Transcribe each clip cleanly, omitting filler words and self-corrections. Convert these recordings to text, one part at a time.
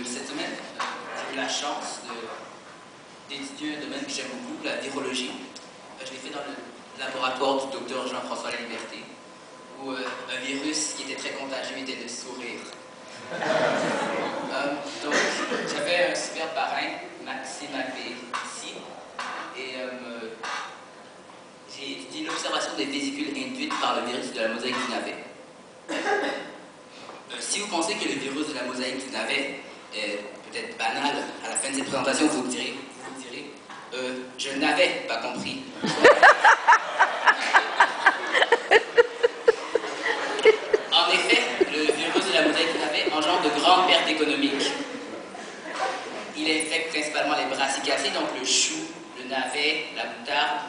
cette semaine, j'ai eu la chance d'étudier un domaine que j'aime beaucoup, la virologie. Je l'ai fait dans le laboratoire du docteur Jean-François Laliberté, où un virus qui était très contagieux était le sourire. Donc, j'avais un super parrain, Maxime Appé, ici, et j'ai étudié l'observation des vésicules induites par le virus de la mosaïque du navet. Si vous pensez que le virus de la mosaïque du navet est peut-être banal, à la fin de cette présentation, vous vous direz, je n'avais pas compris. En effet, le virus de la mosaïque du navet engendre de grandes pertes économiques. Il infecte principalement les brassicacées, donc le chou, le navet, la moutarde.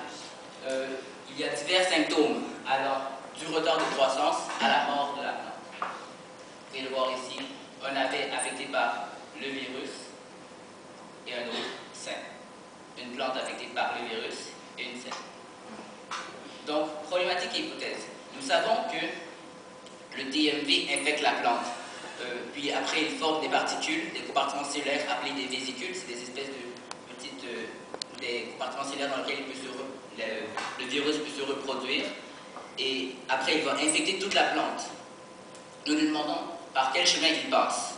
Il y a divers symptômes, alors du retard de croissance à la mort de la plante. Vous pouvez le voir ici, un navet affecté par le virus et un autre sain. Une plante affectée par le virus et une saine. Donc, problématique et hypothèse. Nous savons que le DMV infecte la plante. Puis après, il forme des particules, des compartiments cellulaires appelés des vésicules. C'est des espèces de petites des compartiments cellulaires dans lesquels le virus peut se reproduire. Et après, il va infecter toute la plante. Nous nous demandons par quel chemin il passe.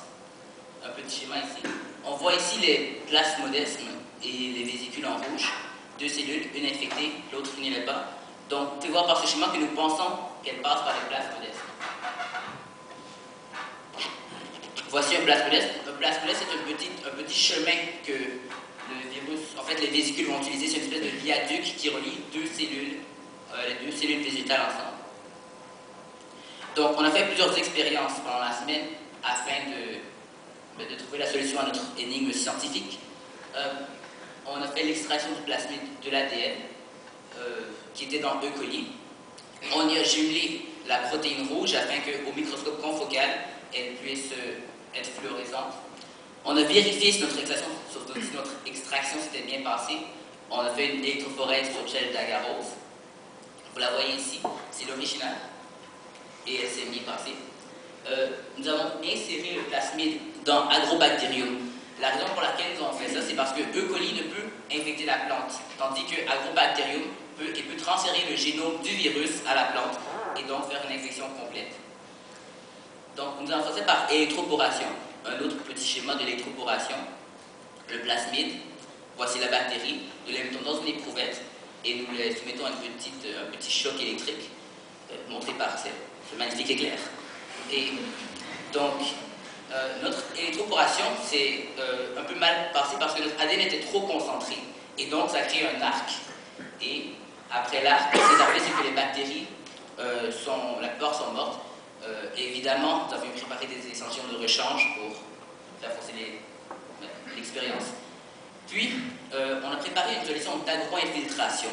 Un petit schéma ici. On voit ici les plasmodesmes et les vésicules en rouge. Deux cellules, une infectée, l'autre qui ne l'est pas. Donc, vous pouvez voir par ce schéma que nous pensons qu'elle passe par les plasmodesmes. Voici un plasmodesme. Un plasmodesme, c'est un petit chemin que le virus, en fait, les vésicules vont utiliser. C'est une espèce de viaduc qui relie les deux cellules végétales ensemble. Donc, on a fait plusieurs expériences pendant la semaine afin de trouver la solution à notre énigme scientifique. On a fait l'extraction du plasmide de l'ADN qui était dans E. coli. On y a jumelé la protéine rouge afin qu'au microscope confocal, elle puisse être fluorescente. On a vérifié si notre extraction s'était bien passée. On a fait une électrophorèse sur gel d'agarose. Vous la voyez ici, c'est l'original. Et elle s'est bien passée. Nous avons inséré le plasmide dans Agrobacterium. La raison pour laquelle nous avons fait ça, c'est parce que E. coli ne peut infecter la plante, tandis que Agrobacterium peut transférer le génome du virus à la plante et donc faire une infection complète. Donc, nous avons fait ça par électroporation. Un autre petit schéma d'électroporation. Le plasmide, voici la bactérie, nous la mettons dans une éprouvette et nous la soumettons à un petit choc électrique montré par ce magnifique éclair. Et donc, notre électroporation, c'est un peu mal passé parce que notre ADN était trop concentré. Et donc, ça crée un arc. Et après l'arc, ce qui est arrivé, c'est que les bactéries, la plupart sont mortes. Et évidemment, nous avons préparé des échantillons de rechange pour faire fonctionner l'expérience. Puis, on a préparé une solution d'agro-infiltration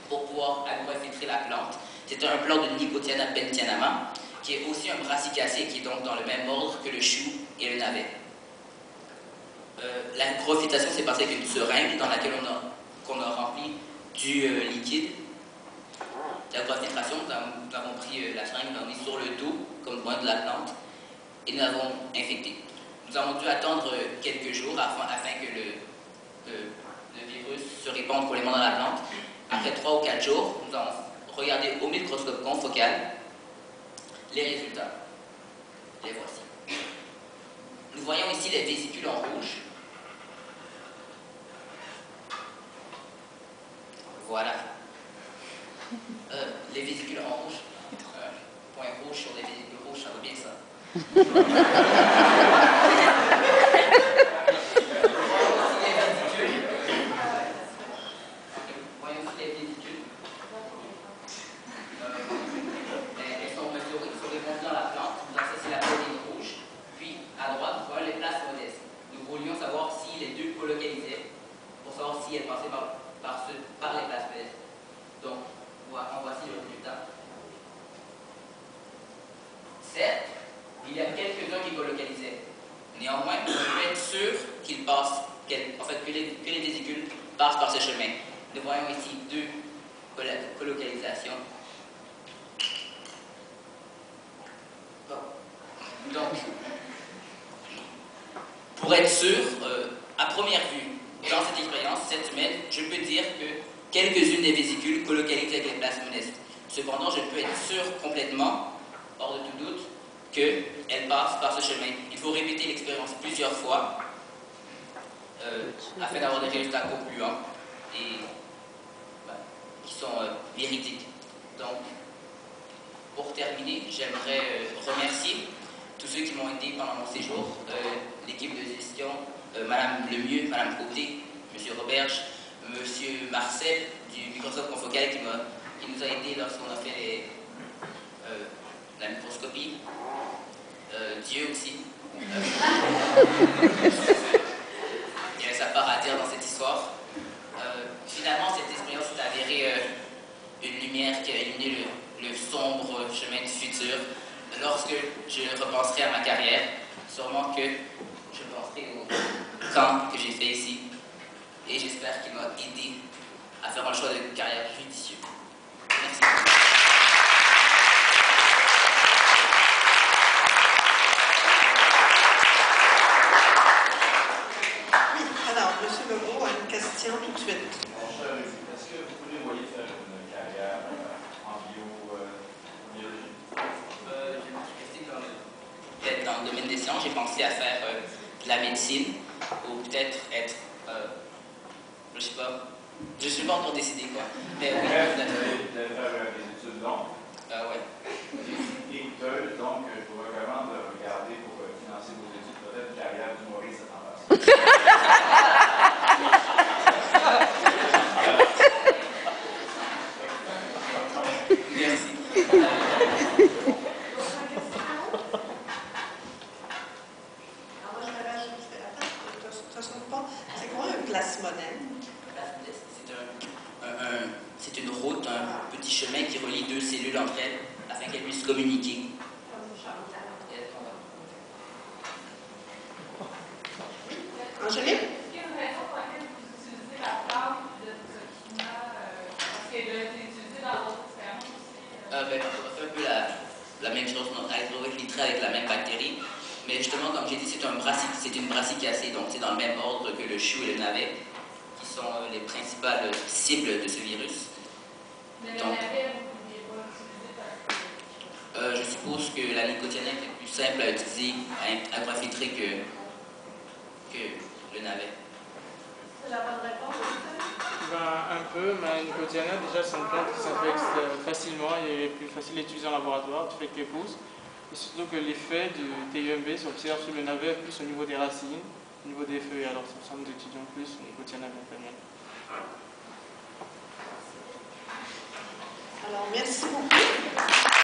pour pouvoir agro-infiltrer la plante. C'est un plant de Nicotiana bentianama, qui est aussi un brassicacée, qui est donc dans le même ordre que le chou et le navet. L'agro-infiltration s'est passée avec une seringue dans laquelle on a rempli du liquide. L'agro-infiltration, nous avons pris la seringue, nous l'avons mis sur le dos, comme point de la plante, et nous l'avons infecté. Nous avons dû attendre quelques jours afin que le virus se répande complètement dans la plante. Après 3 ou 4 jours, nous avons regardé au microscope confocal les résultats. Les voici. Nous voyons ici les vésicules en rouge. Voilà. Les vésicules en rouge. Point rouge sur des vésicules rouges, ça vaut bien ça. Voyons aussi les vésicules. Elles sont mesurées, sont répandues dans la plante. Donc ça, c'est la protéine rouge. Puis, à droite, nous voyons les plasmodesmes. Nous voulions savoir si les deux colocalisaient, pour savoir si elles passaient par les plasmodesmes. Donc, voici le résultat. Certes, il y a quelques-uns qui colocalisaient. Néanmoins, on peut être sûr qu'ils passent, que les vésicules passent par ce chemin. Nous voyons ici 2 colocalisations. Bon. Donc, pour être sûr, à première vue, dans cette expérience, cette semaine, je peux dire que quelques-unes des vésicules colocalisent avec les places modestes. Cependant, je peux être sûr complètement, hors de tout doute, qu'elles passent par ce chemin. Il faut répéter l'expérience plusieurs fois afin d'avoir des résultats concluants et qui sont véridiques. Donc, pour terminer, j'aimerais remercier tous ceux qui m'ont aidé pendant mon séjour, l'équipe de gestion, Madame Lemieux, Madame Côté, Monsieur Roberge, Monsieur Marcel du Microsoft Confocal qui nous a aidés lorsqu'on a fait la microscopie, Dieu aussi. Il y avait sa part à dire dans cette histoire. Finalement, cette expérience s'est avérée une lumière qui a illuminé le sombre chemin du futur. Lorsque je repenserai à ma carrière, sûrement que je penserai au camp que j'ai fait ici. Et j'espère qu'il m'a aidé à faire un choix de carrière judicieux. Merci. Oui, alors, M. Legault a une question tout de suite. Est-ce que vous pouvez voyer faire une carrière en biologie? Peut-être dans le domaine des sciences, j'ai pensé à faire de la médecine ou peut-être être, je sais pas, je suis pas encore décidé quoi. Mais oui, bref, vous allez faire des études longues. Ouais. Et que, donc, je vous recommande de regarder pour financer vos études, peut-être une carrière d'humoriste en face. Merci. C'est quoi un plasmodème? C'est une route, un petit chemin qui relie deux cellules entre elles afin qu'elles puissent communiquer. Angélique? On fait un peu la même chose, on a filtré avec la même bactérie. Mais justement, comme j'ai dit, c'est une brassicacée, donc c'est dans le même ordre que le chou et le navet, qui sont les principales cibles de ce virus. Donc, je suppose que la nicotinamide est plus simple à utiliser, à infiltrer que le navet. C'est la bonne réponse? Un peu, mais une nicotinamide, déjà, c'est une plante qui s'infecte facilement et est plus facile à utiliser en laboratoire, tu fais que les pousses. Et surtout que l'effet du TUMB s'observe sur le navet plus au niveau des racines, au niveau des feuilles. Alors, ça me semble d'étudiants plus, nicotinamide vraiment. Alors, merci beaucoup.